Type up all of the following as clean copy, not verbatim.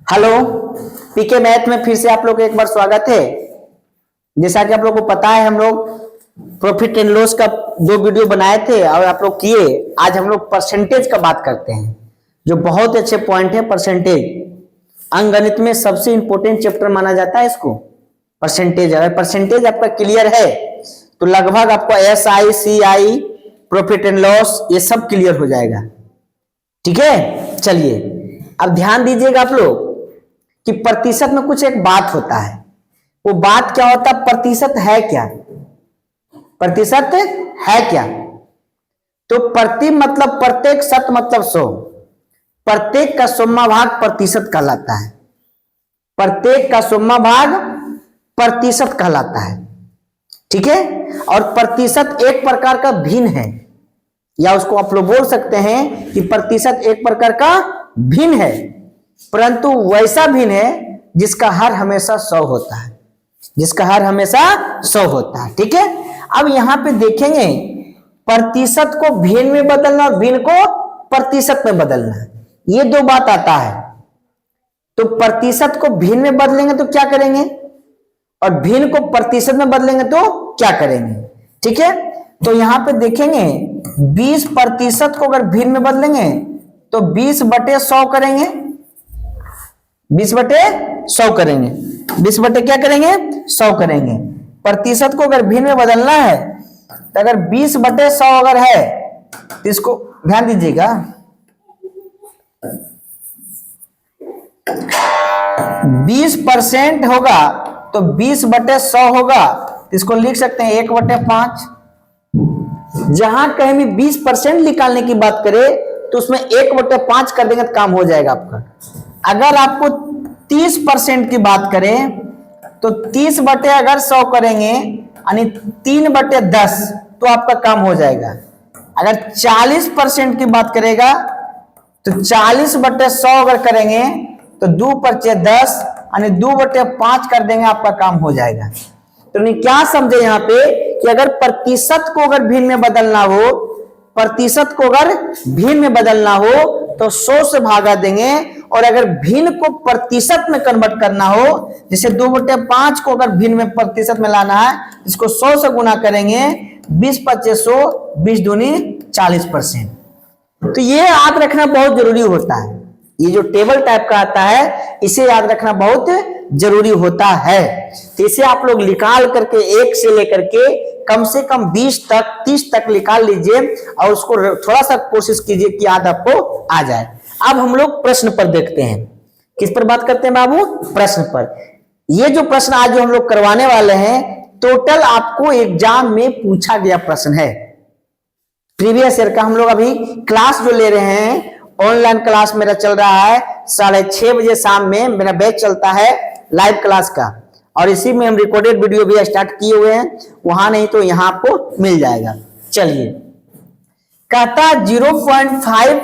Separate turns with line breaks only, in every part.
Hello, पीके math में फिर से आप लोग का एक बार स्वागत है। जैसा कि आप लोग को पता है, हम लोग प्रॉफिट एंड लॉस का दो वीडियो बनाए थे और आप लोग किए। आज हम लोग परसेंटेज का बात करते हैं, जो बहुत अच्छे पॉइंट है। परसेंटेज अंकगणित में सबसे इंपॉर्टेंट चैप्टर माना जाता है इसको, परसेंटेज। अगर परसेंटेज आपका क्लियर है तो लगभग आपका SI CI profit and loss ये सब क्लियर हो जाएगा। ठीक है, चलिए अब ध्यान दीजिएगा आप लोग कि प्रतिशत में कुछ एक बात होता है। वो बात क्या होता है? प्रतिशत है क्या? प्रतिशत है क्या? तो प्रति मतलब प्रत्येक, शत मतलब 100। प्रत्येक का 100वां भाग प्रतिशत कहलाता है। प्रत्येक का 100वां भाग प्रतिशत कहलाता है। ठीक है, और प्रतिशत एक प्रकार का भिन्न है, या उसको आप लोग बोल सकते हैं कि प्रतिशत एक प्रकार का भिन्न है, परंतु वैसा भिन्न है जिसका हर हमेशा 100 होता है। जिसका हर हमेशा 100 होता है। ठीक है, अब यहां पे देखेंगे प्रतिशत को भिन्न में बदलना और भिन्न को प्रतिशत में बदलना, ये दो बात आता है। तो प्रतिशत को भिन्न में बदलेंगे तो क्या करेंगे, और भिन्न को प्रतिशत में बदलेंगे तो क्या करेंगे। ठीक है, तो यहां पे देखेंगे 20% को अगर भिन्न में बदलेंगे तो 20/100 करेंगे। 20/100 करेंगे। 20 क्या करेंगे? 100 करेंगे। प्रतिशत को अगर भिन्न में बदलना है तो अगर 20/100 अगर है तो इसको ध्यान दीजिएगा, 20% होगा तो 20/100 होगा, तो इसको लिख सकते हैं 1/5। जहां कहीं भी 20% निकालने की बात करें तो उसमें 1/5 कर देंगे तो काम हो जाएगा आपका। अगर आपको 30% की बात करें तो 30/100 करेंगे यानी 3/10, तो आपका काम हो जाएगा। अगर 40% की बात करेगा तो 40/100 अगर करेंगे तो 2/10 यानी 2/5 कर देंगे, आपका काम हो जाएगा। तो नहीं, क्या समझे यहां पे कि अगर प्रतिशत को अगर भिन्न में बदलना हो, प्रतिशत को अगर भिन्न में बदलना हो तो 100 से भागा देंगे, और अगर भिन्न को प्रतिशत में कन्वर्ट करना हो, जैसे 2/5 को अगर भिन्न में प्रतिशत में लाना है, इसको 100 से गुना करेंगे, 20/100, 20 दूनी 40%। तो ये याद रखना बहुत जरूरी होता है। ये जो टेबल टाइप का आता है इसे याद रखना बहुत जरूरी होता है। तो इसे आप लोग निकाल करके 1 से लेकर के कम से कम 20 तक 30 तक निकाल लीजिए और उसको थोड़ा सा कोशिश कीजिए कि याद आपको आ जाए। अब हम लोग प्रश्न पर देखते हैं। किस पर बात करते हैं बाबू? प्रश्न पर। ये जो प्रश्न आज जो हम लोग करवाने वाले हैं, टोटल आपको एग्जाम में पूछा गया प्रश्न है। प्रीवियस ईयर का हम लोग अभी क्लास जो ले रहे हैं, ऑनलाइन क्लास मेरा चल रहा है 6:30 बजे शाम में, मेरा बैच चलता है लाइव क्लास का, और इसी में हम रिकॉर्डेड वीडियो भी स्टार्ट किए हुए हैं। वहां नहीं तो यहां आपको मिल जाएगा। चलिए, कहता 0.5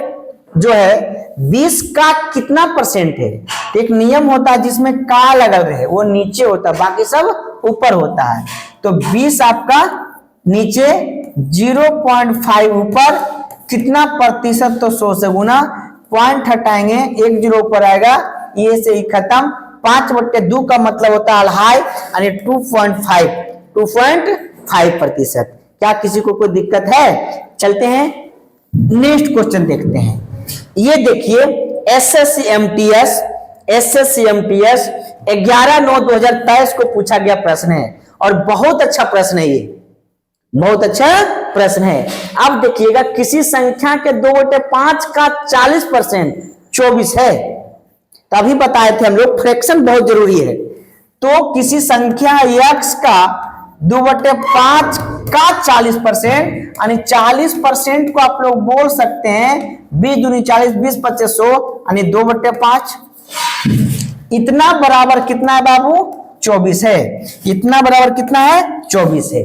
जो है 20 का कितना परसेंट है। एक नियम होता है जिसमें का लगल रहे वो नीचे होता है, बाकी सब ऊपर होता है। तो 20 आपका नीचे, 0.5 ऊपर, कितना प्रतिशत? तो 100 से गुना, पॉइंट हटाएंगे, 1 0 ऊपर आएगा, ये से ही खत्म। 5/2 का मतलब होता है अढ़ाई, यानी 2.5%। क्या किसी को कोई दिक्कत है? चलते हैं नेक्स्ट क्वेश्चन देखते हैं। ये देखिए SSC MTS 11/9/2023 को पूछा गया प्रश्न है, और बहुत अच्छा प्रश्न है। ये बहुत अच्छा प्रश्न है। अब देखिएगा, किसी संख्या के 2/5 का 40% 24 है। तो अभी बताए थे हम लोग फ्रैक्शन बहुत जरूरी है। तो किसी संख्या x का 2/5 का 40%, यानी 40% को आप लोग बोल सकते हैं 20 दूनी 40, 20/25 यानी 2/5। इतना बराबर कितना है बाबू? 24 है। इतना बराबर कितना है? 24 है।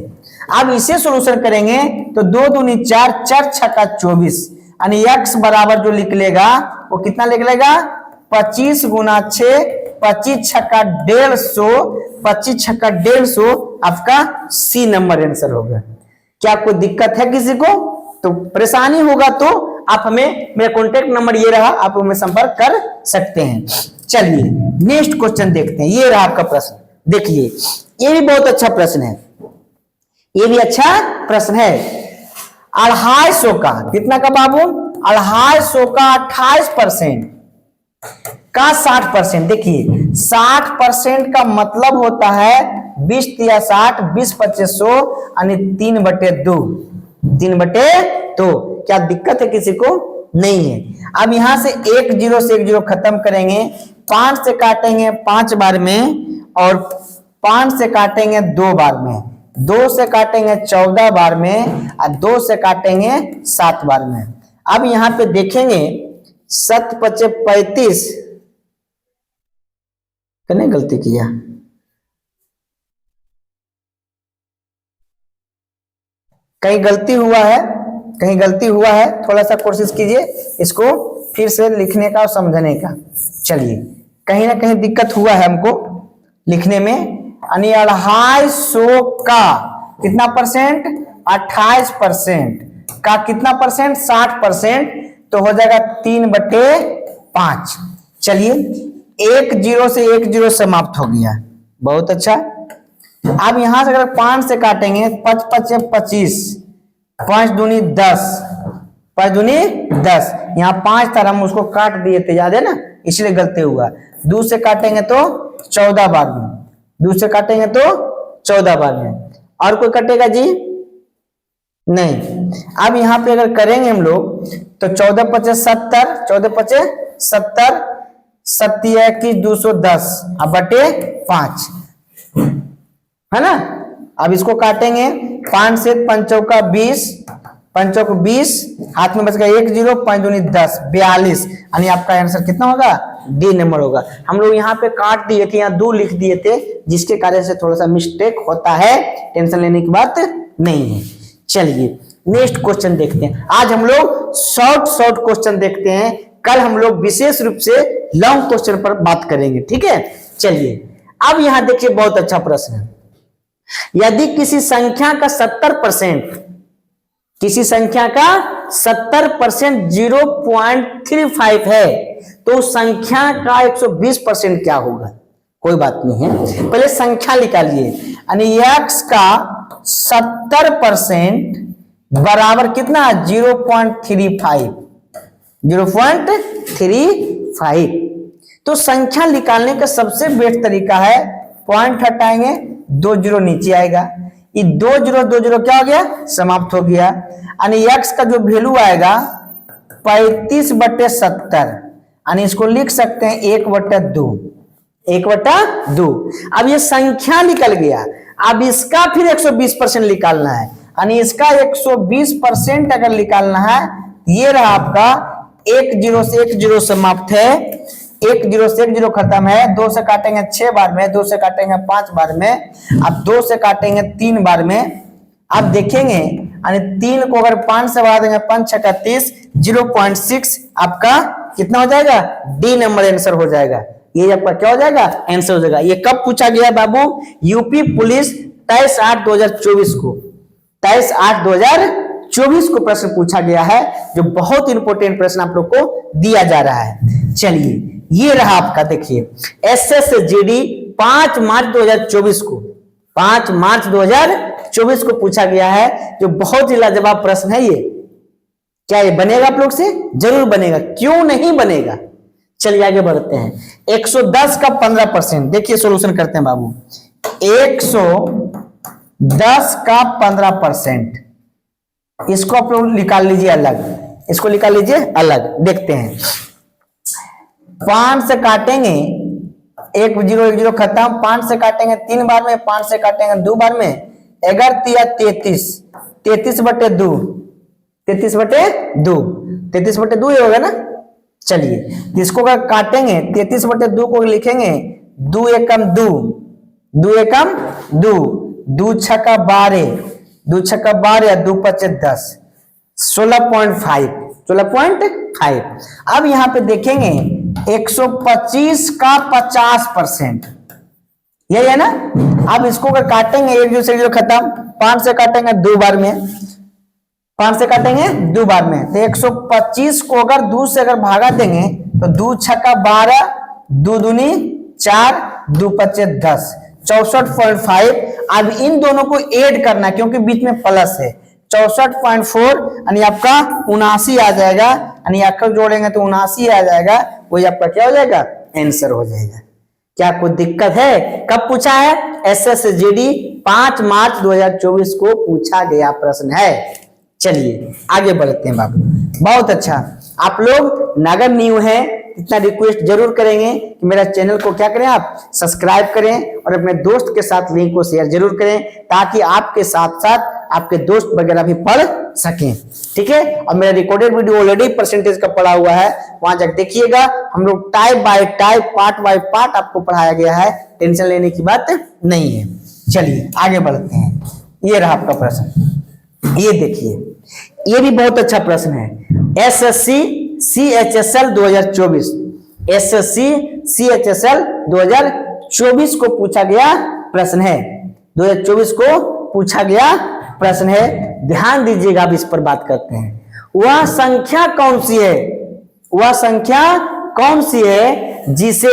अब इसे सोल्यूशन करेंगे तो 2 दूनी 4, 4 छक्का 24, यानी x बराबर जो लिख लेगा वो कितना लिख लेगा? 25 गुना 6, 25 छक्का 150, 25 छक्का 150 आपका C नंबर आंसर होगा। क्या कोई दिक्कत है किसी को? तो परेशानी होगा तो आप हमें, मेरा कॉन्टेक्ट नंबर ये रहा, आप हमें संपर्क कर सकते हैं। चलिए नेक्स्ट क्वेश्चन देखते हैं। ये रहा आपका प्रश्न, देखिए ये भी बहुत अच्छा प्रश्न है, ये भी अच्छा प्रश्न है। 250 का कितना का बाबू, 250 का 28% का 60%। देखिए 60% का मतलब होता है 20 या 60, 20 25 100 यानी 3/2, 3/2। क्या दिक्कत है किसी को? नहीं है। अब यहां से एक जीरो से एक जीरो खत्म करेंगे, 5 से काटेंगे 5 बार में, और 5 से काटेंगे 2 बार में, 2 से काटेंगे 14 बार में, और 2 से काटेंगे 7 बार में। अब यहां पे देखेंगे 7 5 35, कितने गलती किया, कहीं गलती हुआ है, कहीं गलती हुआ है, थोड़ा सा कोशिश कीजिए इसको फिर से लिखने का और समझने का। चलिए कहीं ना कहीं दिक्कत हुआ है हमको लिखने में। यानी 250 का कितना परसेंट, 28% का कितना परसेंट, 60%, तो हो जाएगा 3/5। चलिए एक जीरो से एक जीरो समाप्त हो गया, बहुत अच्छा। अब यहां से अगर 5 से काटेंगे, 5 5 25, 5 दूनी 10, 5 दूनी 10, यहाँ 5 था, हम उसको काट दिए थे, याद है ना, इसलिए गलती हुआ। 2 से काटेंगे तो 14 बार में, 2 से काटेंगे तो 14 बार में, और कोई कटेगा जी नहीं। अब यहाँ पे अगर करेंगे हम लोग तो 14 25 70, 14 25 70, 7 210 अब बटे 5 है ना। अब इसको काटेंगे, 5 से 5 चौका 20, 5 चौक 20, हाथ में बच गया 1 जीरो, 5 दूनी 10, 42, यानी आपका आंसर कितना होगा, डी नंबर होगा। हम लोग यहाँ पे काट दिए थे, यहाँ 2 लिख दिए थे, जिसके कारण से थोड़ा सा मिस्टेक होता है, टेंशन लेने की बात नहीं है। चलिए नेक्स्ट क्वेश्चन देखते हैं। आज हम लोग शॉर्ट क्वेश्चन देखते हैं, कल हम लोग विशेष रूप से लॉन्ग क्वेश्चन पर बात करेंगे, ठीक है। चलिए अब यहां देखिए बहुत अच्छा प्रश्न है। यदि किसी संख्या का 70%, किसी संख्या का 70% 0.35 है, तो संख्या का 120% क्या होगा? कोई बात नहीं है, पहले संख्या निकालिए। यानी x का 70% बराबर कितना, 0.35, 0.35। तो संख्या निकालने का सबसे बेस्ट तरीका है, पॉइंट हटाएंगे, 2 जीरो नीचे आएगा, ये 2 जीरो क्या हो गया, समाप्त हो गया। यानी x का जो वैल्यू आएगा 35/70, यानी इसको लिख सकते हैं 1/2, 1/2। अब ये संख्या निकल गया, अब इसका फिर 120% निकालना है, यानी इसका 120% अगर निकालना है, ये रहा आपका 1 जीरो से 1 जीरो समाप्त है, 1 जीरो से 1 जीरो खत्म है, 2 से काटेंगे 6 बार में, 2 से काटेंगे 5 बार में, अब 2 से काटेंगे 3 बार में। अब देखेंगे यानी 3 को अगर 5 से बढ़ा देंगे, 5 6 30, 0.6 आपका कितना हो जाएगा, डी नंबर आंसर हो जाएगा। ये आपका क्या हो जाएगा, आंसर हो जाएगा। ये कब पूछा गया बाबू, यूपी पुलिस 23/8/2024 को, 23/8/2024 को प्रश्न पूछा गया है, जो बहुत इंपॉर्टेंट प्रश्न आप लोग को दिया जा रहा है। चलिए ये रहा आपका, देखिए SSGD 5 मार्च 2024 को, 5 मार्च 2024 को पूछा गया है, जो बहुत ही लाजवाब प्रश्न है। ये क्या ये बनेगा आप लोग से? जरूर बनेगा, क्यों नहीं बनेगा। चलिए आगे बढ़ते हैं। 110 का 15%, देखिए सॉल्यूशन करते हैं बाबू। 110 का 15%, इसको आप लोग निकाल लीजिए अलग, इसको निकाल लीजिए अलग, देखते हैं। 5 से काटेंगे, 1 जीरो 1 जीरो खत्म, 5 से काटेंगे 3 बार में, 5 से काटेंगे 2 बार में, 11 33, 33/2, 33/2, 33/2 ही होगा ना। चलिए इसको अगर काटेंगे, 33/2 को लिखेंगे 2 एकम 2, 2 एकम 2, 2 छक्का 12, 2 छक्का 12, 2 पचे 10, 16.5, 16.5। अब यहां पे देखेंगे 125 का 50%, यही है ना। अब इसको अगर काटेंगे, 1 जीरो से 1 जीरो खत्म, 5 से काटेंगे 2 बार में, 5 से काटेंगे 2 बार में, तो 125 को अगर 2 से अगर भागा देंगे तो 2 छक्का 12, 2 दूनी 4, 2 पच्चे 10, 64.5। अब इन दोनों को ऐड करना है क्योंकि बीच में प्लस है, 64.4 यानी आपका 79 आ जाएगा, यानी आपका जोड़ेंगे तो 79 आ जाएगा, वही आपका क्या हो जाएगा, आंसर हो जाएगा। क्या कोई दिक्कत है? कब पूछा है? SSGD 5 मार्च 2024 को पूछा गया प्रश्न है। चलिए आगे बढ़ते हैं बाबू। बहुत अच्छा, आप लोग नगर न्यू हैं, इतना रिक्वेस्ट जरूर करेंगे कि मेरा चैनल को क्या करें, आप सब्सक्राइब करें और अपने दोस्त के साथ लिंक को शेयर जरूर करें, ताकि आपके साथ साथ आपके दोस्त वगैरह भी पढ़ सकें। ठीक है, और मेरा रिकॉर्डेड वीडियो ऑलरेडी परसेंटेज का पढ़ा हुआ है, वहां जाकर देखिएगा। हम लोग type bye type, part by part आपको पढ़ाया गया है, टेंशन लेने की बात नहीं है। चलिए आगे बढ़ते हैं। ये रहा आपका प्रश्न, ये देखिए, ये भी बहुत अच्छा प्रश्न है। SSC CHSL 2024, SSC CHSL 2024 को पूछा गया प्रश्न है, 2024 को पूछा गया प्रश्न है। ध्यान दीजिएगा, अब इस पर बात करते हैं। वह संख्या कौन सी है, वह संख्या कौन सी है जिसे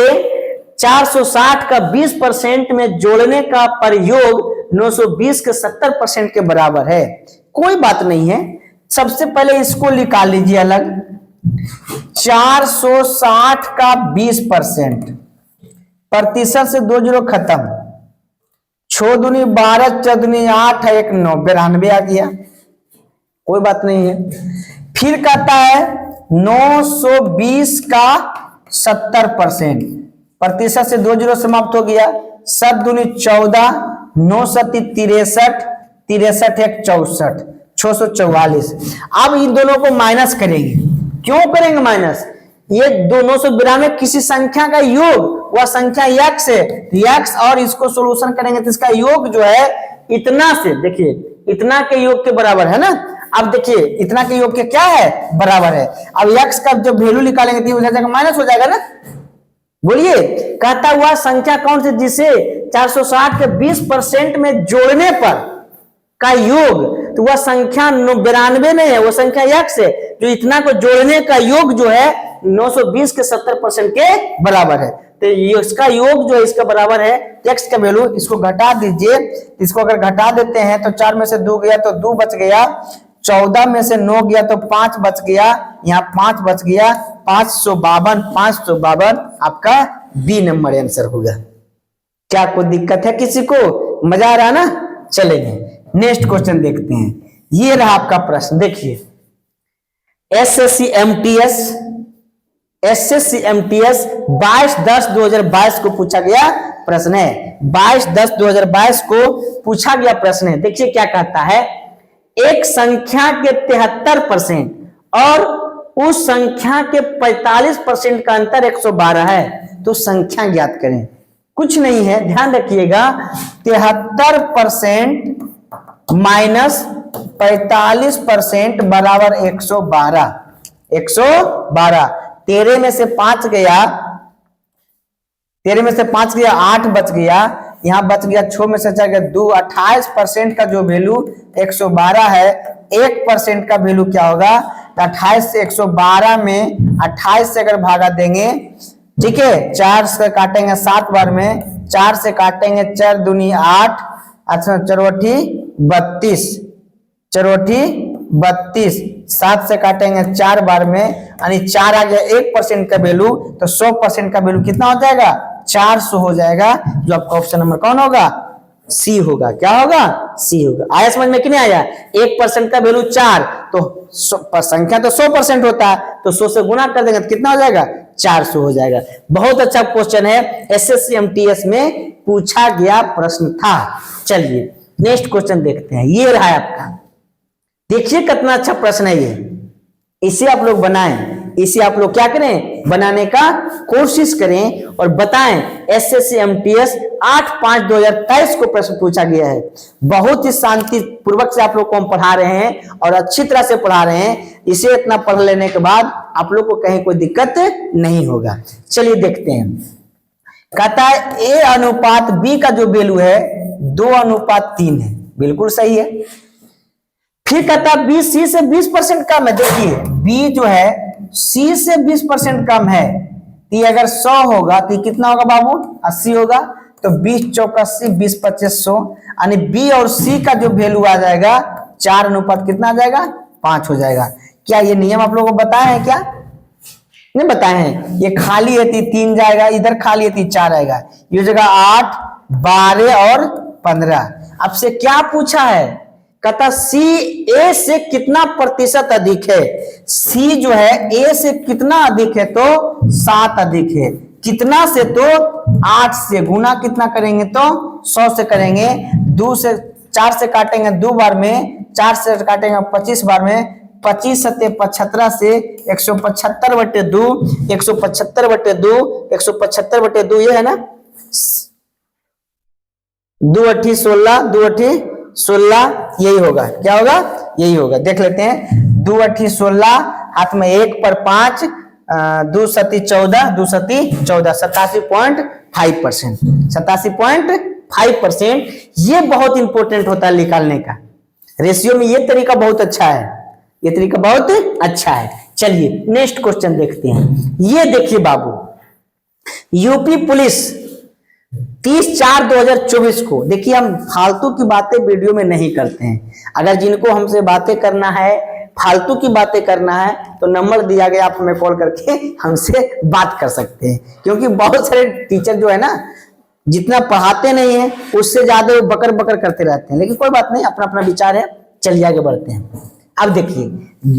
460 का 20% में जोड़ने का प्रयोग 920 के 70% के बराबर है? कोई बात नहीं है, सबसे पहले इसको निकाल लीजिए अलग। 460 का 20%, प्रतिशत से 2 जीरो खत्म, 6 दूनी 12, 4 दूनी 8 है, 1 9, 92 आ गया, कोई बात नहीं है। फिर कहता है 920 का 70%, प्रतिशत से 2 जीरो समाप्त हो गया, 7 दूनी 14, 9 सती 63, 63 1 64, 644। अब इन दोनों को माइनस करेंगे। क्यों करेंगे माइनस? ये 292 किसी संख्या का योग, वह संख्या x है, x और इसको सोल्यूशन करेंगे तो इसका योग जो है इतना से, देखिए इतना के योग के बराबर है ना। अब देखिए इतना के योग के क्या है, बराबर है। अब x का जब वैल्यू निकालेंगे तो ये माइनस हो जाएगा ना। बोलिए, कहता हुआ संख्या कौन सी जिसे 460 के 20% में जोड़ने पर का योग, तो वह संख्या 92 नहीं है, वो संख्या x है, जो इतना को जोड़ने का योग जो है 920 के 70% के बराबर है। तो इसका योग जो है इसका बराबर है x का वैल्यू, इसको घटा दीजिए। इसको अगर घटा देते हैं तो 4 में से 2 गया तो 2 बच गया, 14 में से 9 गया तो 5 बच गया, यहाँ 5 बच गया, 552, 552 आपका बी नंबर आंसर होगा। क्या कोई दिक्कत है किसी को? मजा आ रहा ना? चलेंगे नेक्स्ट क्वेश्चन देखते हैं। ये रहा आपका प्रश्न, देखिए SSC MTS 22/10/2022 को पूछा गया प्रश्न है। 22/10/2022 को पूछा गया प्रश्न है। देखिए क्या कहता है, एक संख्या के 73% और उस संख्या के 45% का अंतर 112 है, तो संख्या ज्ञात करें। कुछ नहीं है, ध्यान रखिएगा, 73% माइनस 45% बराबर 112। 112, 13 में से 5 गया, 13 में से 5 गया, 8 बच गया, यहाँ बच गया 6 में से 4 गया 2, 28% का जो वैल्यू 112 है, 1% का वैल्यू क्या होगा, तो 28 से 112 में 28 से अगर भागा देंगे, ठीक है, 4 से काटेंगे 7 बार में, 4 से काटेंगे 4 दूनी 8, अच्छा चरवठी 32, चरवठी 32, 7 से काटेंगे 4 बार में, यानी 4 आ गया, 1% का वैल्यू, तो 100% का वैल्यू कितना हो जाएगा, 400 हो जाएगा। जो आपका ऑप्शन नंबर कौन होगा, सी होगा। क्या होगा, सी होगा। आया समझ में कि नहीं आया? 1% का वैल्यू 4, तो संख्या तो 100% होता है, तो 100 से गुना कर देंगे तो कितना हो जाएगा, 400 हो जाएगा। बहुत अच्छा क्वेश्चन है, SSC MTS में पूछा गया प्रश्न था। चलिए नेक्स्ट क्वेश्चन देखते हैं। ये रहा आपका, देखिए कितना अच्छा प्रश्न है ये, इसे आप लोग बनाएं, इसे आप लोग क्या करें, बनाने का कोशिश करें और बताएं। SSC MTS 8/5/2023 को प्रश्न पूछा गया है। बहुत ही शांति पूर्वक से आप लोग को हम पढ़ा रहे हैं और अच्छी तरह से पढ़ा रहे हैं। इसे इतना पढ़ लेने के बाद आप लोग को कहीं कोई दिक्कत नहीं होगा। चलिए देखते हैं। कहता है A/B का जो वैल्यू है 2/3 है, बिल्कुल सही है। फिर कहता है बी सी से 20% कम है। देखिए बी जो है सी से 20% कम है, तो ये अगर 100 होगा तो कितना होगा बाबू, 80 होगा। तो 20 चौक 80, 20 25 100, यानी बी और सी का जो वैल्यू आ जाएगा 4 अनुपात कितना आ जाएगा, 5 हो जाएगा। क्या ये नियम आप लोगों को बताया है क्या, नहीं बताए हैं? ये खाली है 3 जाएगा, इधर खाली है 4 आएगा, ये जगह 8 12 और 15। आपसे क्या पूछा है, कहता सी ए से कितना प्रतिशत अधिक है। सी जो है ए से कितना अधिक है, तो 7 अधिक है। कितना से, तो 8 से। गुना कितना करेंगे, तो 100 से करेंगे। 2 से 4 से काटेंगे 2 बार में, 4 से काटेंगे 25 बार में, 25 सत्ते 75 से 175/2, 175/2, 175/2 ये है ना, 2 8 16, 2 8 16 यही होगा। क्या होगा, यही होगा। देख लेते हैं, 2 8 16, हाथ में 1 पर 5, 2 7 14, 2 7 14, 87.5%, 87.5%। ये बहुत इंपॉर्टेंट होता है निकालने का। रेशियो में ये तरीका बहुत अच्छा है, ये तरीका बहुत अच्छा है। चलिए नेक्स्ट क्वेश्चन देखते हैं। ये देखिए बाबू, यूपी पुलिस 30/4/2024 को, देखिए हम फालतू की बातें वीडियो में नहीं करते हैं। अगर जिनको हमसे बातें करना है, फालतू की बातें करना है, तो नंबर दिया गया, आप हमें कॉल करके हमसे बात कर सकते हैं। क्योंकि बहुत सारे टीचर जो है ना, जितना पढ़ाते नहीं है उससे ज्यादा वो बकर बकर करते रहते हैं। लेकिन कोई बात नहीं, अपना अपना विचार है, चलिए आगे बढ़ते हैं। अब देखिए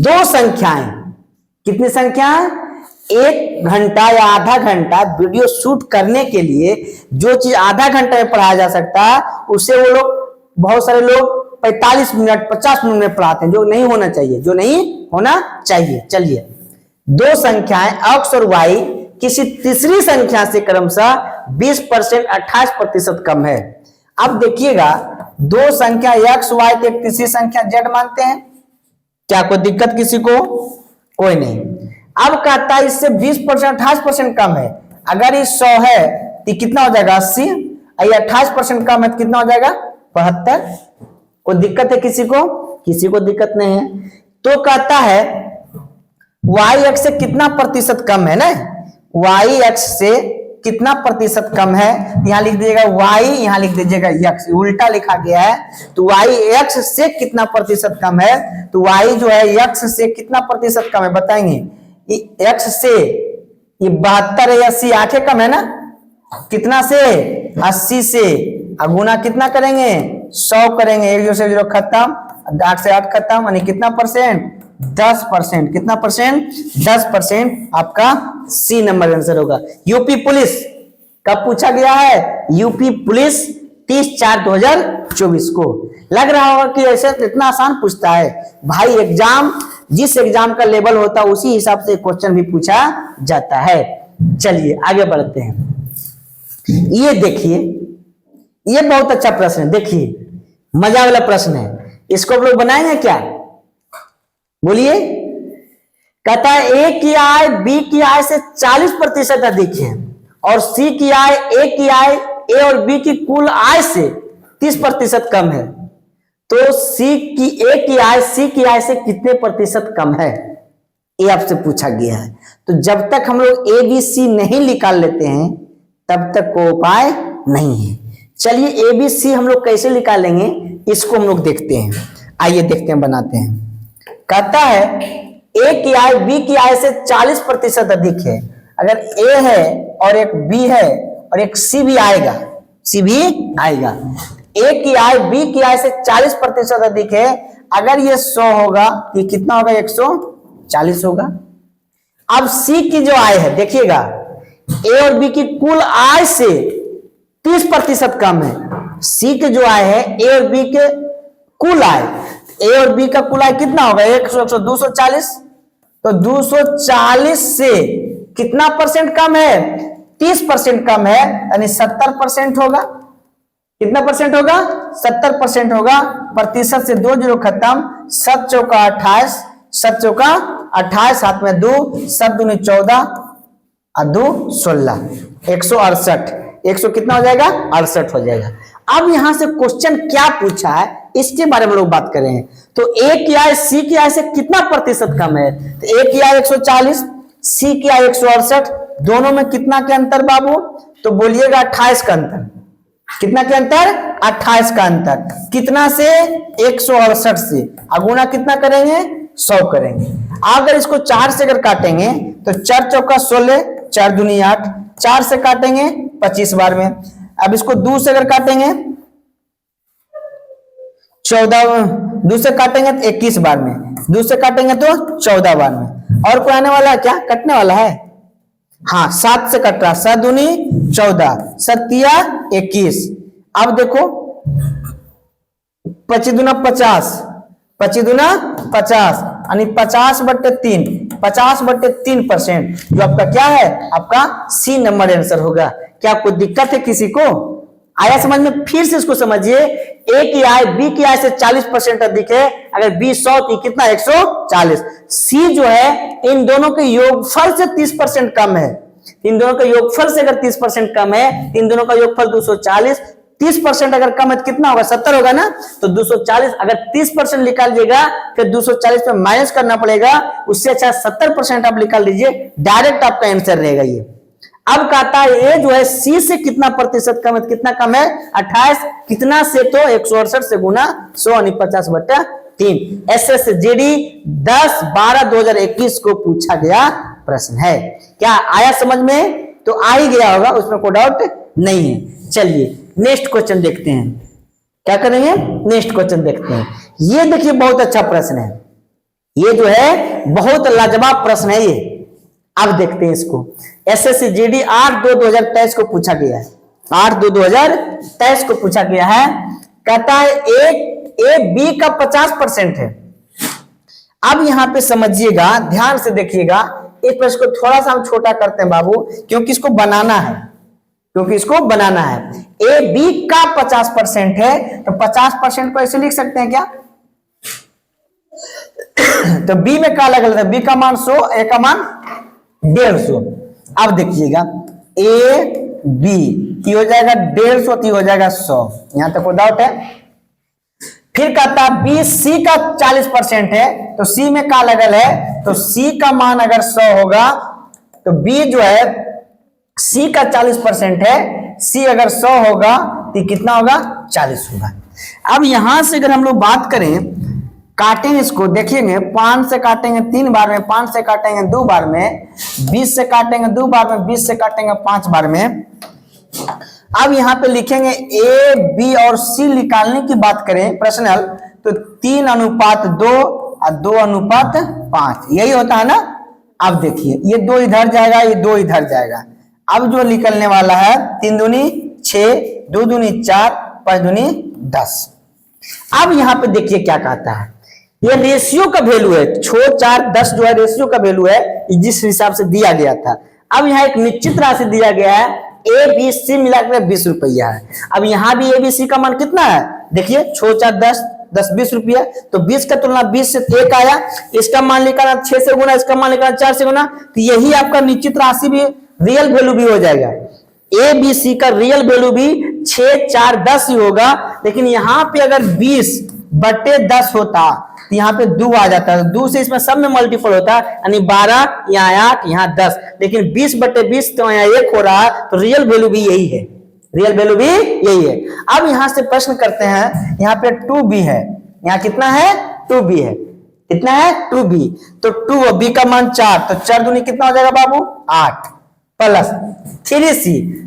2 संख्याएं, कितनी संख्या, 1 घंटा या आधा घंटा वीडियो शूट करने के लिए जो चीज आधा घंटा में पढ़ाया जा सकता है, उसे वो लोग, बहुत सारे लोग 45 मिनट 50 मिनट में पढ़ाते हैं, जो नहीं होना चाहिए, जो नहीं होना चाहिए। चलिए 2 संख्याएं x और y किसी तीसरी संख्या से क्रमशः 20% 28% कम है। अब देखिएगा 2 संख्या x y तो एक तीसरी संख्या z मानते हैं, क्या कोई दिक्कत किसी को, कोई नहीं। अब कहता है इससे 20% 28% कम है। अगर ये 100 है तो कितना हो जाएगा, 80, और 28% कम है तो कितना हो जाएगा, 72। कोई दिक्कत है किसी को, किसी को दिक्कत नहीं है। तो कहता है y x से कितना प्रतिशत कम है ना, y x से कितना प्रतिशत कम है, यहां लिख दीजिएगा y, यहां लिख दीजिएगा x, उल्टा लिखा गया है। तो y x से कितना प्रतिशत कम है, तो y जो है x से कितना प्रतिशत कम है बताएंगे। x से ये 72 है, 80 8 कम है ना, कितना से, 80 से। अब गुना कितना करेंगे, 100 करेंगे, 1 से 0 खत्म, 8 से 8 खत्म, यानी कितना परसेंट, 10%। कितना परसेंट, 10% आपका सी नंबर आंसर होगा। यूपी पुलिस कब पूछा गया है, यूपी पुलिस 30/4/2024 को। लग रहा होगा कि ऐसे इतना आसान पूछता है भाई, एग्जाम जिस एग्जाम का लेवल होता है उसी हिसाब से क्वेश्चन भी पूछा जाता है। चलिए आगे बढ़ते हैं। ये देखिए, ये बहुत अच्छा प्रश्न है, देखिए मजा वाला प्रश्न है, इसको आप लोग बनाएंगे क्या, बोलिए। कहता है ए की आय बी की आय से 40% अधिक है और सी की आय ए की आय ए और बी की कुल आय से 30% कम है, तो सी की ए की आय सी की आय से कितने प्रतिशत कम है, ये आपसे पूछा गया है। तो जब तक हम लोग ए बी सी नहीं निकाल लेते हैं तब तक कोई उपाय नहीं है। चलिए ए बी सी हम लोग कैसे निकालेंगे, इसको हम लोग देखते हैं। आइए देखते हैं, बनाते हैं। कहता है ए की आय बी की आय से 40% अधिक है। अगर ए है और एक बी है और एक सी भी आएगा, सी भी आएगा। ए की आय बी की आय से 40% अधिक है। अगर ये 100 होगा तो कितना होगा, 140 होगा। अब सी की जो आय है देखिएगा, ए और बी की कुल आय से 30% कम है। सी की जो आय है ए और बी के कुल आय, ए और बी का कुल आय कितना होगा, 100 100 240, तो 240 से कितना परसेंट कम है, 30% कम है, यानी 70% होगा। कितना परसेंट होगा, 70% होगा। प्रतिशत से 2 0 खत्म, 7 चौका 28, 7 चौका 28, हाथ में 2, 7 दूनी 14 और 2 16, 168, 100 कितना हो जाएगा, 68 हो जाएगा। अब यहां से क्वेश्चन क्या पूछा है इसके बारे में लोग बात कर रहे हैं। तो ए की आय सी की आय से कितना प्रतिशत कम है? तो ए की आय 140, सी की आय 168, दोनों में कितना के अंतर बाबू? तो बोलिएगा 28 का अंतर। कितना के अंतर? 28 का अंतर। कितना से? 168 से। अगुना कितना करेंगे? 100 करेंगे। अगर इसको 4 से अगर काटेंगे तो 4 चौका 16, 4 दूनी 8, 4 से काटेंगे 25 बार में। अब इसको 2 से अगर काटेंगे 14, 2 से काटेंगे तो 21 बार में, 2 से काटेंगे तो 14 बार में। और कोई आने वाला है क्या? कटने वाला है? हाँ, 7 से कट रहा, 7 दूनी 14, 7 तिया 21। अब देखो 25 दूना 50, 25 दूना 50, यानी 50/3, 50/3%, जो आपका क्या है? आपका सी नंबर आंसर होगा। क्या कोई दिक्कत है किसी को? आया समझ में? फिर से इसको समझिए। ए की आय बी की आय से 40% अधिक है। अगर बी 100 थी, कितना? 140। सी जो है इन दोनों के योगफल से 30% कम है। इन दोनों के योगफल से अगर 30% कम है, इन दोनों का योगफल 240, 30% अगर कम है तो कितना होगा? 70 होगा ना। तो 240 अगर 30% निकाल लीजिएगा, फिर 240 पे माइनस करना पड़ेगा। उससे अच्छा 70% आप निकाल लीजिए, डायरेक्ट आपका आंसर रहेगा ये। अब कहता है ये जो है सी से कितना प्रतिशत कम है? कितना कम है? 28। कितना से? तो 168 से गुना 100 यानी 50/3। SSGD 10/12/2021 को पूछा गया प्रश्न है। क्या आया समझ में? तो आ ही गया होगा, उसमें कोई डाउट नहीं है। चलिए नेक्स्ट क्वेश्चन देखते हैं। क्या करेंगे? नेक्स्ट क्वेश्चन देखते हैं। ये देखिए बहुत अच्छा प्रश्न है, ये जो है बहुत लाजवाब प्रश्न है ये। अब देखते हैं इसको। SSGD 8/2/2023 को पूछा गया है। 8/2/2023 को पूछा गया है। कहता है ए बी का 50% है। अब यहां पे समझिएगा, ध्यान से देखिएगा। इस प्रश्न को थोड़ा सा हम छोटा करते हैं बाबू, क्योंकि इसको बनाना है, ए बी का 50% है, तो 50% को ऐसे लिख सकते हैं क्या? तो बी में क्या लगा? बी का मान 100, ए का मान 150। अब देखिएगा ए बी हो जाएगा 150, हो जाएगा 100। यहां तक कोई डाउट है? फिर कहता बी सी का 40% है, तो सी में क्या लगल है? तो सी का मान अगर 100 होगा तो बी जो है सी का 40% है, सी अगर 100 होगा तो कितना होगा? 40 होगा। अब यहां से अगर हम लोग बात करें, काटेंगे इसको, देखेंगे 5 से काटेंगे 3 बार में, 5 से काटेंगे 2 बार में, 20 से काटेंगे 2 बार में, 20 से काटेंगे 5 बार में। अब यहां पे लिखेंगे ए बी और सी निकालने की बात करें पर्सनल, तो 3:2 और 2:5 यही होता है ना। अब देखिए ये 2 इधर जाएगा, ये 2 इधर जाएगा। अब जो निकलने वाला है 3 दूनी 6, 2 दूनी 4, 5 दूनी 10। अब यहां पे देखिए क्या कहता है, ये रेशियो का वैल्यू है। 6, 4, 10 जो है रेशियो का वैल्यू है, जिस हिसाब से दिया गया था। अब यहाँ एक निश्चित राशि दिया गया है, ए बी सी मिलाकर 20 रुपया है। अब यहाँ भी ए बी सी का मान कितना है? देखिए 6, 4, 10, 10 20 रुपया, तो 20 का तुलना 20 से 1 आया। इसका मान निकाला 6 से गुना, इसका मान निकाला 4 से गुना, तो यही आपका निश्चित राशि भी, रियल वैल्यू भी हो जाएगा। ए बी सी का रियल वैल्यू भी 6, 4, 10 ही होगा। लेकिन यहाँ पे अगर 20/10 होता तो यहाँ पे 2 आ जाता है, 2 से इसमें सब में मल्टीपल होता है, यानी 12, यहाँ 8, यहाँ 10। लेकिन 20/20 तो यहाँ 1 हो रहा है, तो रियल वैल्यू भी यही है, रियल वैल्यू भी यही है। अब यहां से प्रश्न करते हैं, यहाँ पे 2b है, यहाँ कितना है? 2b है। कितना है? 2b। तो 2 और b का मान 4, तो 4 दूनी कितना हो जाएगा बाबू? 8 प्लस 3c,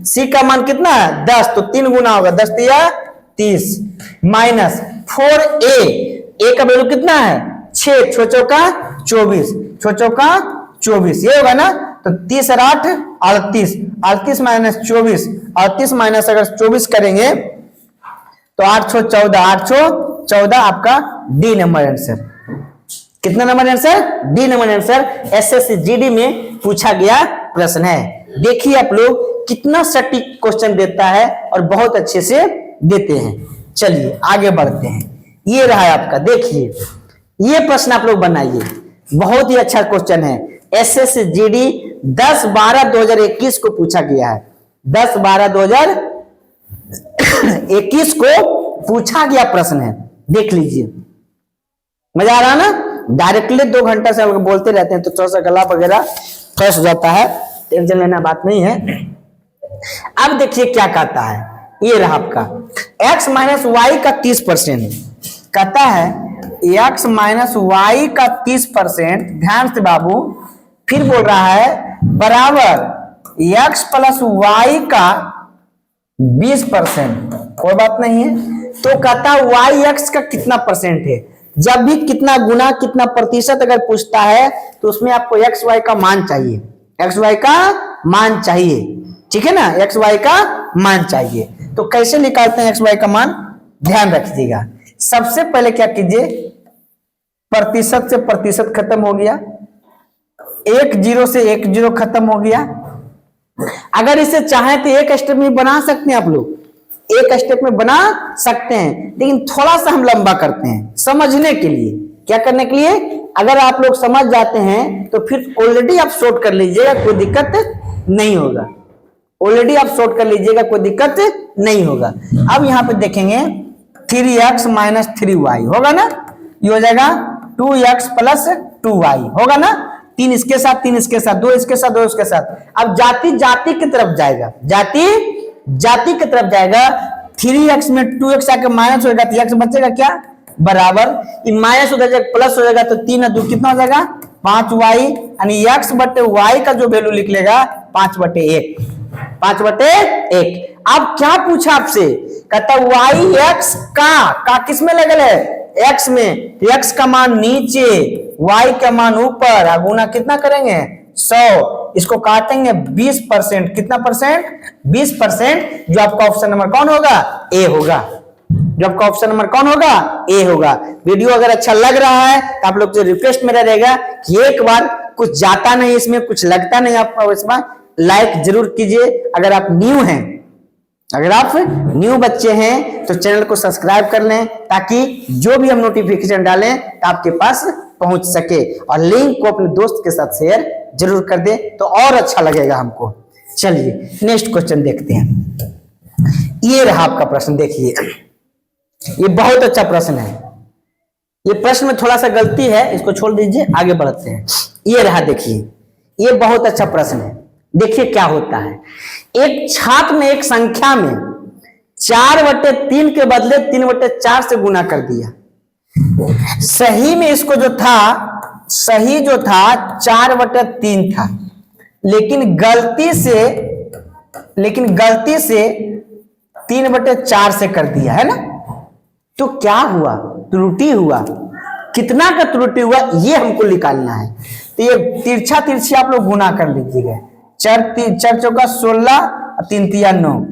c का मान कितना है? 10, तो 3 गुना होगा, 10 तिया 30, माइनस 4a, a का वैल्यू कितना है? 6, 6 चौका 24, 6 चौका 24, ये होगा ना। तो 30 और 8 38, 38 माइनस 24, 38 माइनस अगर 24 करेंगे तो 8 6 14, 8 6 14 आपका डी नंबर आंसर। कितना number answer? D number answer. SSGD में पूछा गया प्रश्न है। देखिए आप लोग कितना सटीक क्वेश्चन देता है और बहुत अच्छे से देते हैं। चलिए आगे बढ़ते हैं। ये रहा है आपका, देखिए ये प्रश्न आप लोग बनाइए, बहुत ही अच्छा क्वेश्चन है। SSGD 10/12/2021 को पूछा गया है। 10/12/2021 को पूछा गया प्रश्न है। देख लीजिए, मजा आ रहा ना। डायरेक्टली 2 घंटा से हम लोग बोलते रहते हैं तो थोड़ा सा गला वगैरह फ्रेश हो जाता है, टेंशन लेना बात नहीं है। अब देखिए क्या कहता है, ये रहा आपका x माइनस वाई का 30%, कहता है x माइनस वाई का 30%, ध्यान से बाबू, फिर बोल रहा है बराबर x प्लस वाई का 20%, कोई बात नहीं है। तो कहता है वाई एक्स का कितना परसेंट है, जब भी कितना गुना कितना प्रतिशत अगर पूछता है तो उसमें आपको एक्स वाई का मान चाहिए, एक्स वाई का मान चाहिए, ठीक है ना, एक्स वाई का मान चाहिए। तो कैसे निकालते हैं एक्स वाई का मान, ध्यान रखिएगा। सबसे पहले क्या कीजिए, प्रतिशत से प्रतिशत खत्म हो गया, 1 0 से 1 0 खत्म हो गया। अगर इसे चाहे तो एक स्टेप में बना सकते हैं आप लोग, एक स्टेप में बना सकते हैं, लेकिन थोड़ा सा हम लंबा करते हैं समझने के लिए। क्या करने के लिए, अगर आप लोग समझ जाते हैं तो फिर ऑलरेडी आप शॉर्ट कर लीजिएगा, कोई दिक्कत नहीं होगा, ऑलरेडी आप शॉर्ट कर लीजिएगा, कोई दिक्कत नहीं होगा। अब यहां पे देखेंगे 3x माइनस 3y होगा ना, ये हो जाएगा 2x प्लस 2y होगा ना, 3 इसके साथ 3 इसके साथ, 2 इसके साथ 2 इसके साथ। अब जाति जाति की तरफ जाएगा, जाति जाति की तरफ जाएगा। 3x में 2x आके माइनस हो जाएगा तो x बचेगा क्या, बराबर, माइनस हो जाएगा प्लस हो जाएगा तो 3 और 2 कितना हो जाएगा 5y, यानी x बटे y का जो वैल्यू लिख लेगा 5/1, 5/1। अब क्या पूछा आपसे, कहता y x का किस में लगल है, x में, x का मान नीचे y का मान ऊपर, गुना कितना करेंगे 100, इसको काटेंगे 20%, कितना परसेंट 20%, जो आपका ऑप्शन नंबर कौन होगा, ए होगा, जो आपका ऑप्शन नंबर कौन होगा, ए होगा। वीडियो अगर अच्छा लग रहा है तो आप लोग से रिक्वेस्ट मेरा रहेगा कि एक बार, कुछ जाता नहीं इसमें, कुछ लगता नहीं आपको, इसमें लाइक जरूर कीजिए। अगर आप न्यू हैं, अगर आप न्यू बच्चे हैं तो चैनल को सब्सक्राइब कर लें, ताकि जो भी हम नोटिफिकेशन डालें तो आपके पास पहुंच सके, और लिंक को अपने दोस्त के साथ शेयर जरूर कर दे तो और अच्छा लगेगा हमको। चलिए नेक्स्ट क्वेश्चन देखते हैं। ये रहा आपका प्रश्न, देखिए ये बहुत अच्छा प्रश्न है, ये प्रश्न में थोड़ा सा गलती है, इसको छोड़ दीजिए, आगे बढ़ते हैं। ये रहा, देखिए ये बहुत अच्छा प्रश्न है। देखिए क्या होता है, एक छात्र ने एक संख्या में 4/3 के बदले 3/4 से गुना कर दिया। सही में इसको जो था, सही जो था 4/3 था, लेकिन गलती से 3/4 से कर दिया है ना। तो क्या हुआ, त्रुटि हुआ, कितना का त्रुटि हुआ ये हमको निकालना है। तो ये तिरछा तिरछी आप लोग गुना कर लीजिएगा, 4 चौका 16, 3 तिया 9,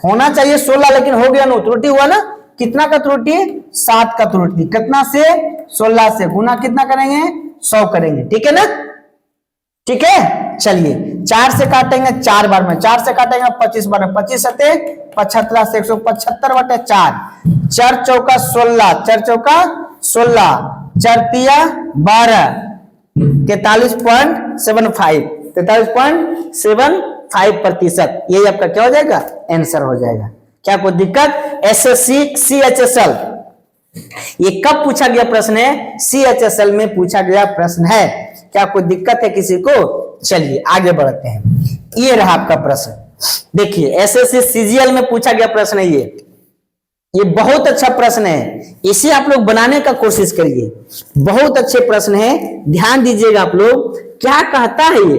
होना चाहिए 16 लेकिन हो गया 9, त्रुटि हुआ ना। कितना का त्रुटि, 7 का त्रुटि, कितना से 16 से, गुना कितना करेंगे 100 करेंगे, ठीक है ना, ठीक है। चलिए 4 से काटेंगे 4 बार में, 4 से काटेंगे 25 बार में, 25 सते 75 से 175/4, 4 चौका 16, 4 चौका 16, 4 तिया 12, 43.75, 43.75%, यही आपका क्या हो जाएगा, आंसर हो जाएगा। क्या कोई दिक्कत, एसएससी CHSL ये कब पूछा गया प्रश्न है, CHSL में पूछा गया प्रश्न है। क्या कोई दिक्कत है किसी को, चलिए आगे बढ़ते हैं। ये रहा आपका प्रश्न, देखिए एसएससी CGL में पूछा गया प्रश्न है ये बहुत अच्छा प्रश्न है, इसे आप लोग बनाने का कोशिश करिए, बहुत अच्छे प्रश्न है, ध्यान दीजिएगा आप लोग। क्या कहता है ये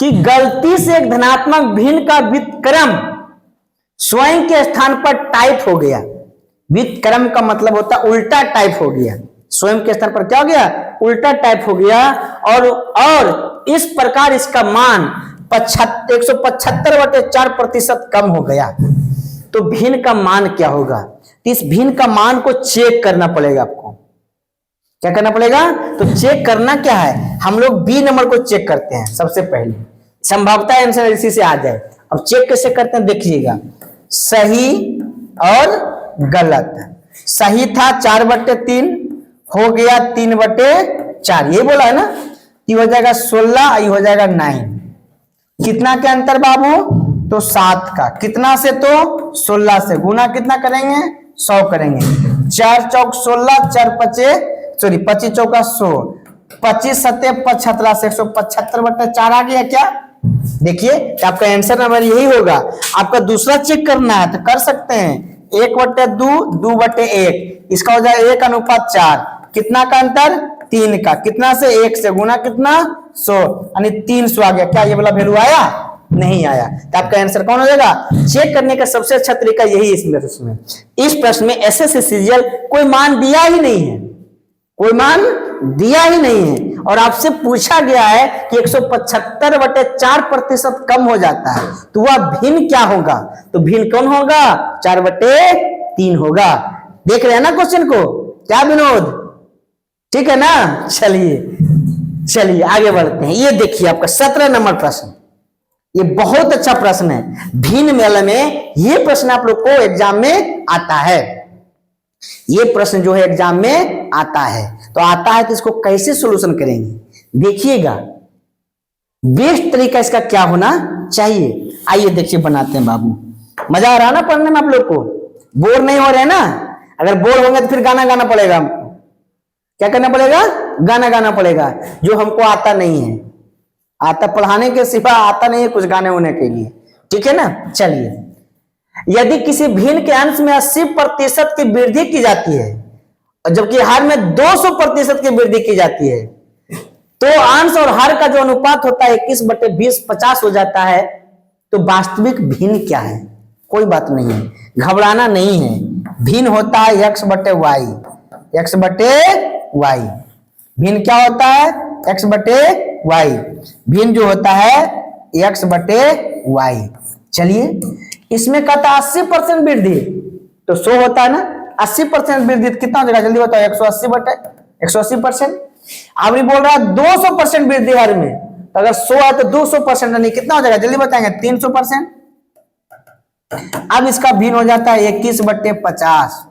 कि गलती से एक धनात्मक भिन्न का व्युत्क्रम स्वयं के स्थान पर टाइप हो गया। व्युत्क्रम का मतलब होता है उल्टा टाइप हो गया, स्वयं के स्थान पर क्या हो गया, उल्टा टाइप हो गया, और इस प्रकार इसका मान 175/4% कम हो गया। तो भिन्न का मान क्या होगा, तो इस भिन्न का मान को चेक करना पड़ेगा आपको। क्या करना पड़ेगा, तो चेक करना क्या है, हम लोग बी नंबर को चेक करते हैं सबसे पहले, संभवतः आंसर इसी से आ जाए। अब चेक कैसे करते हैं देखिएगा, सही और गलत। सही था 4/3, हो गया 3/4, ये बोला है ना, ये हो जाएगा 16, ये हो जाएगा 9, कितना के अंतर बाबू, तो 7 का, कितना से, तो 16 से, गुना कितना करेंगे 100 करेंगे, 4 चौक 16, 4 पचे सॉरी 25 चौका 100, 25 सत्ते 75 से 175/4 आ गया क्या? देखिए आपका आंसर नंबर यही होगा। आपका दूसरा चेक करना है तो कर सकते हैं, 1/2 2/1, इसका हो जाएगा 1:4, कितना का अंतर? 3 का, कितना से 1 से गुना कितना 100 यानी 300 आ गया क्या? ये वाला वैल्यू आया? नहीं आया। तो आपका आंसर कौन हो जाएगा? चेक करने का सबसे अच्छा तरीका यही इसमें इस प्रश्न में एसएससी सीजीएल कोई मान दिया ही नहीं है, कोई मान दिया ही नहीं है और आपसे पूछा गया है कि 175/4% कम हो जाता है तो वह भिन्न क्या होगा? तो भिन्न कौन होगा? 4/3 होगा। देख रहे हैं ना क्वेश्चन को? क्या विनोद? ठीक है ना? चलिए आगे बढ़ते हैं। ये देखिए आपका 17 नंबर प्रश्न, ये बहुत अच्छा प्रश्न है। भिन्न मेल में ये प्रश्न आप लोग को एग्जाम में आता है, ये प्रश्न जो है एग्जाम में आता है। तो आता है तो इसको कैसे सॉल्यूशन करेंगे? देखिएगा बेस्ट तरीका इसका क्या होना चाहिए। आइए देखिए बनाते हैं बाबू। मजा आ रहा है ना पढ़ने में? आप लोग को बोर नहीं हो रहे हैं ना? अगर बोर होंगे तो फिर गाना गाना पड़ेगा हमको। क्या करना पड़ेगा? गाना गाना पड़ेगा, जो हमको आता नहीं है। आता पढ़ाने के सिवा आता नहीं है कुछ गाने होने के लिए, ठीक है ना? चलिए, यदि किसी भिन्न के अंश में 80% की वृद्धि की जाती है और जबकि हर में 200% की वृद्धि की जाती है तो अंश और हर का जो अनुपात होता है 21/20 50 हो जाता है, तो वास्तविक भिन्न क्या है? कोई बात नहीं है, घबराना नहीं है। भिन्न होता है x/y, x/y। भिन्न क्या होता है? x/y। भिन्न जो होता है x/y। चलिए, इसमें कहता है 80% वृद्धि, तो 100 होता है ना? 80% वृद्धि कितना हो जाएगा? जल्दी बताओ। 180%। अब नहीं बोल रहा है 200% वृद्धि हर में, तो अगर 100 है तो 200% यानी कितना हो जाएगा? जल्दी बताएंगे। 300%। अब इसका भिन्न हो जाता है 21/50,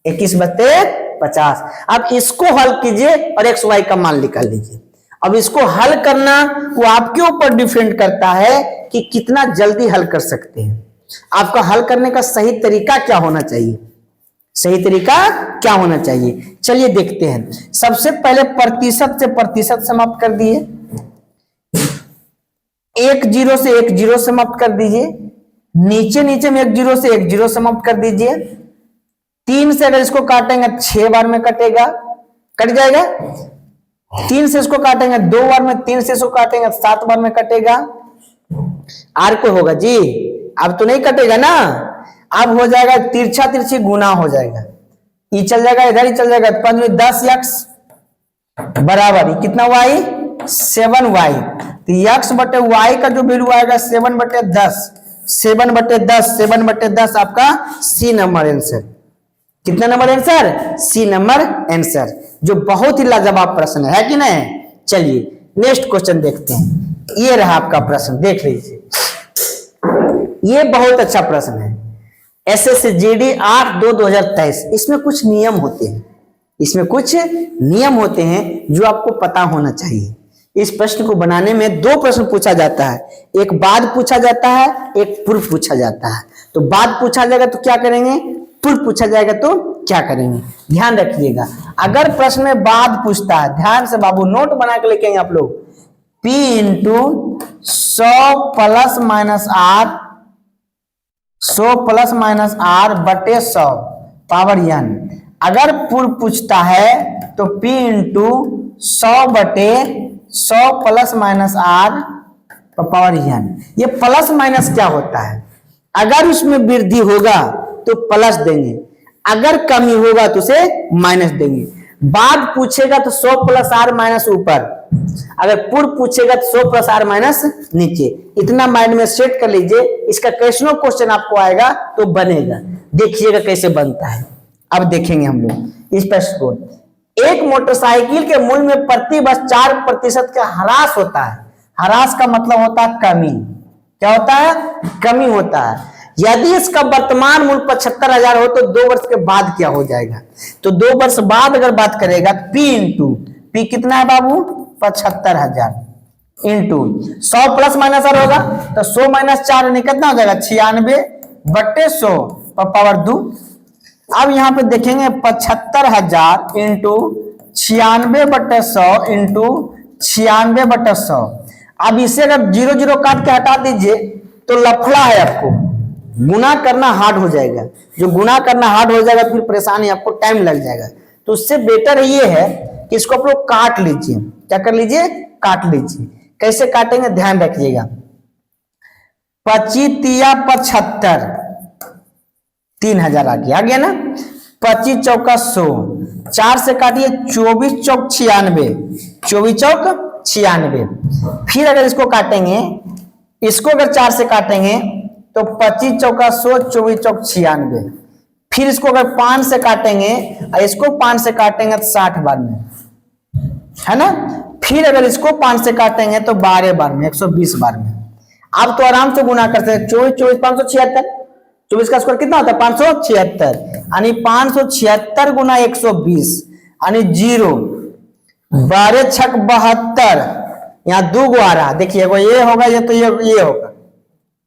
21/50। अब इसको हल कीजिए और एक्स वाई का मान निकाल लीजिए। अब इसको हल करना वो आपके ऊपर डिपेंड करता है कि कितना जल्दी हल कर सकते हैं। आपका हल करने का सही तरीका क्या होना चाहिए? सही तरीका क्या होना चाहिए? चलिए देखते हैं। सबसे पहले प्रतिशत समाप्त कर दिए, 1 0 से 1 0 समाप्त कर दीजिए, नीचे में 1 0 से 1 0 समाप्त कर दीजिए। 3 से अगर इसको काटेंगे 6 बार में कटेगा, कट जाएगा। 3 से इसको काटेंगे 2 बार में, 3 से इसको काटेंगे 7 बार में कटेगा। आर को होगा जी, अब तो नहीं कटेगा ना। अब हो जाएगा तिरछी गुना हो जाएगा, ये चल जाएगा इधर ही चल जाएगा। 5 में 10x बराबर कितना y? 7y। तो x/y का जो वैल्यू आएगा 7/10, 7/10 आपका सी नंबर आंसर। कितना number answer? C number answer, जो बहुत ही लाजवाब प्रश्न है कि नहीं? चलिए नेक्स्ट क्वेश्चन देखते हैं। ये रहा आपका प्रश्न, देख लीजिए। ये बहुत अच्छा प्रश्न है, एसएससी जीडी 8/2/2023। इसमें कुछ नियम होते हैं, इसमें कुछ नियम होते हैं जो आपको पता होना चाहिए। इस प्रश्न को बनाने में 2 प्रश्न पूछा जाता है, एक बाद पूछा जाता है, एक पूर्व पूछा जाता है। तो बाद पूछा जाएगा तो क्या करेंगे, पूर्व पूछा जाएगा तो क्या करेंगे? ध्यान रखिएगा, अगर प्रश्न में बाद पूछता है, ध्यान से बाबू नोट बना के लेके आएंगे आप लोग। P × 100 ± r, 100 ± r बटे 100 पावर n। अगर पूर्व पूछता है तो P × 100 बटे 100 ± r पावर n। ये प्लस माइनस क्या होता है? अगर उसमें वृद्धि होगा तो प्लस देंगे, अगर कमी होगा तो उसे माइनस देंगे। बाद पूछेगा तो 100 + r माइनस ऊपर, अगर पूर्व पूछेगा तो 100 + r माइनस नीचे। इतना माइंड में सेट कर लीजिए, इसका कैसनो क्वेश्चन आपको आएगा तो बनेगा। देखिएगा कैसे बनता है। अब देखेंगे हम लोग इस प्रश्न को। एक मोटरसाइकिल के मूल्य में प्रति वर्ष 4% का ह्रास होता है। ह्रास का मतलब होता है कमी। क्या होता है? कमी होता है। यदि इसका वर्तमान मूल्य 75,000 हो तो 2 वर्ष के बाद क्या हो जाएगा? तो 2 वर्ष बाद अगर बात करेगा P कितना है बाबू? 75,000 इंटू 100 ± r होगा तो 100 - 4 कितना हो जाएगा? 96 बटे 100 पावर 2। अब यहाँ पे देखेंगे 75,000 इंटू 96/100 इंटू 96/100। अब इसे अगर 0 काट के हटा दीजिए तो लफड़ा है, आपको गुना करना हार्ड हो जाएगा। जो गुना करना हार्ड हो जाएगा फिर परेशानी, आपको टाइम लग जाएगा। तो उससे बेटर ये है कि इसको आप लोग काट लीजिए। क्या कर लीजिए? काट लीजिए। कैसे काटेंगे ध्यान रखिएगा। 25 तिया 75, 3000 आ गया ना। 25 चौका 100, 4 से काटिए 24 चौक 96, 24 चौक 96। फिर अगर इसको काटेंगे, इसको अगर 4 से काटेंगे तो 25 चौका 100, 24 चौक 96। फिर इसको अगर 5 से काटेंगे और इसको 5 से काटेंगे तो 60 बार में, है ना। फिर अगर इसको 5 से काटेंगे तो 12 बार में, 120 बार में। आप तो आराम से गुना कर सकते हैं। 24 576, 24 का स्क्वायर कितना होता है? 576, यानी 576 गुना 120 यानी 0। 12 छक 72, यहाँ 2 गो आ रहा, देखिए ये होगा, ये तो ये होगा,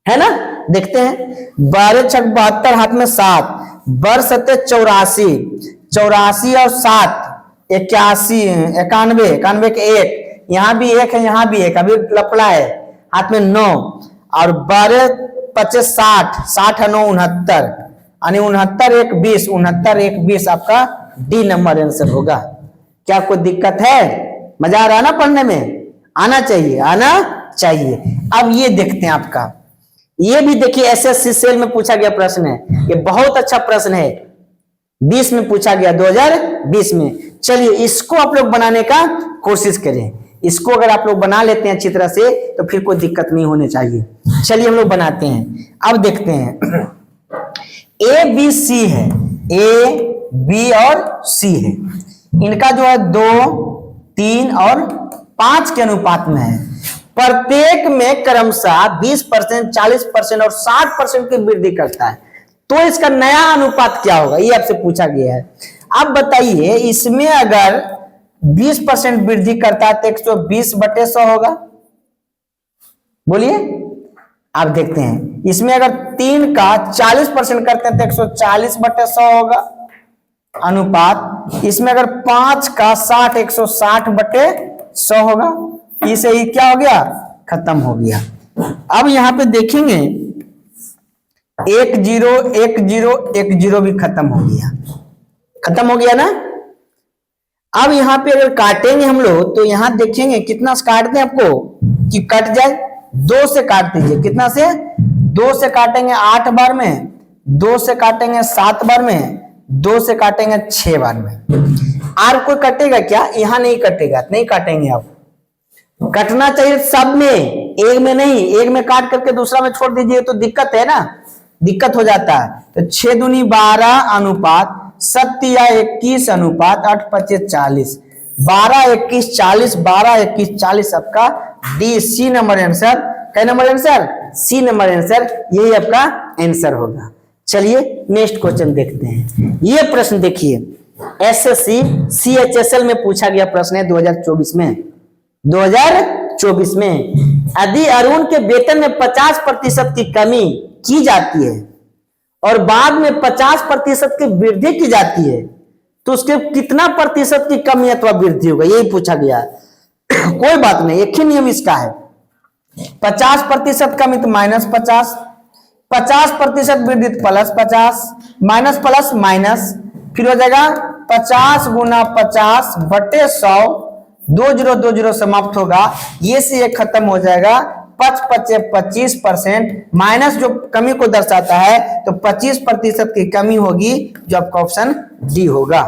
है ना। देखते हैं 12 छक 72, हाथ में 7, बर सत्य 84, 84 और 7 81, 91, 91 के 1, यहाँ भी 1 है, यहाँ भी 1, अभी लपड़ा है, हाथ में 9 और 12 25 60, 60 है 9 69, यानी 69 1 20, 69 1 20 आपका डी नंबर आंसर होगा। क्या कोई दिक्कत है? मजा आ रहा है ना पढ़ने में? आना चाहिए, आना चाहिए। अब ये देखते हैं आपका, ये भी देखिए एसएससी सेल में पूछा गया प्रश्न है। ये बहुत अच्छा प्रश्न है, 20 में पूछा गया, 2020 में। चलिए इसको आप लोग बनाने का कोशिश करें। इसको अगर आप लोग बना लेते हैं अच्छी तरह से तो फिर कोई दिक्कत नहीं होनी चाहिए। चलिए हम लोग बनाते हैं। अब देखते हैं, ए बी सी है, ए बी और सी है। इनका जो है 2, 3 और 5 के अनुपात में है। प्रत्येक में क्रमशः 20%, 40% और 60% की वृद्धि करता है। तो इसका नया अनुपात क्या होगा, ये आपसे पूछा गया है। अब बताइए, इसमें अगर 20% वृद्धि करता है तो 120/100 होगा। बोलिए, आप देखते हैं। इसमें अगर 3 का 40% करते हैं तो 140/100 होगा अनुपात। इसमें अगर 5 का 60, 160/100 होगा। इसे ही क्या हो गया? खत्म हो गया। अब यहां पे देखेंगे 1 0 1 0 1 0 भी खत्म हो गया, खत्म हो गया ना। अब यहां पे अगर काटेंगे हम लोग तो यहां देखेंगे कितना से काट दें आपको कि कट जाए। 2 से काट दीजिए। कितना से? 2 से काटेंगे 8 बार में, 2 से काटेंगे 7 बार में, 2 से काटेंगे 6 बार में। आर कोई कटेगा क्या? यहां नहीं कटेगा, नहीं काटेंगे। आप कटना चाहिए सब में, एक में नहीं। एक में काट करके दूसरा में छोड़ दीजिए तो दिक्कत है ना, दिक्कत हो जाता है। तो 6 दूनी 12 अनुपात 7 या 21 अनुपात 8 25 40, 12 21 40, 12 21 40 आपका डी सी नंबर आंसर। क्या number answer? C number answer, यही आपका आंसर होगा। चलिए नेक्स्ट क्वेश्चन देखते हैं। ये प्रश्न देखिए, एसएससी सीएचएसएल में पूछा गया प्रश्न है 2024 में। 2024 में यदि अरुण के वेतन में 50% की कमी की जाती है और बाद में 50% की वृद्धि की जाती है तो उसके कितना प्रतिशत की कमी अथवा वृद्धि होगा, यही पूछा गया। कोई बात नहीं, एक ही नियम इसका है। 50% कमी तो -50, 50% वृद्धि तो +50, माइनस प्लस माइनस, फिर हो जाएगा 50 गुना 50/100, 20 समाप्त होगा। ये से ये खत्म हो जाएगा। 25% माइनस जो कमी को दर्शाता है तो 25% की कमी होगी, जो आपका ऑप्शन डी होगा,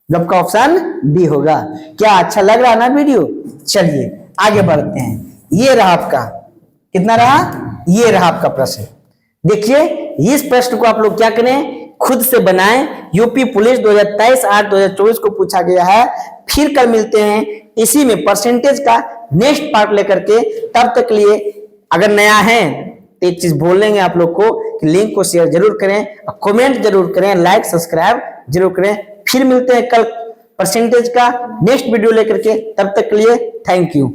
जो आपका ऑप्शन डी होगा। क्या अच्छा लग रहा है ना वीडियो? चलिए आगे बढ़ते हैं। ये रहा आपका, कितना रहा? ये रहा आपका प्रश्न। देखिए इस प्रश्न को आप लोग क्या करें, खुद से बनाएं। यूपी पुलिस 2023-8-2024 को पूछा गया है। फिर कल मिलते हैं इसी में परसेंटेज का नेक्स्ट पार्ट लेकर के। तब तक लिए अगर नया है तो एक चीज बोल लेंगे आप लोग को कि लिंक को शेयर जरूर करें, कमेंट जरूर करें, लाइक सब्सक्राइब जरूर करें। फिर मिलते हैं कल परसेंटेज का नेक्स्ट वीडियो लेकर के। तब तक के लिए थैंक यू।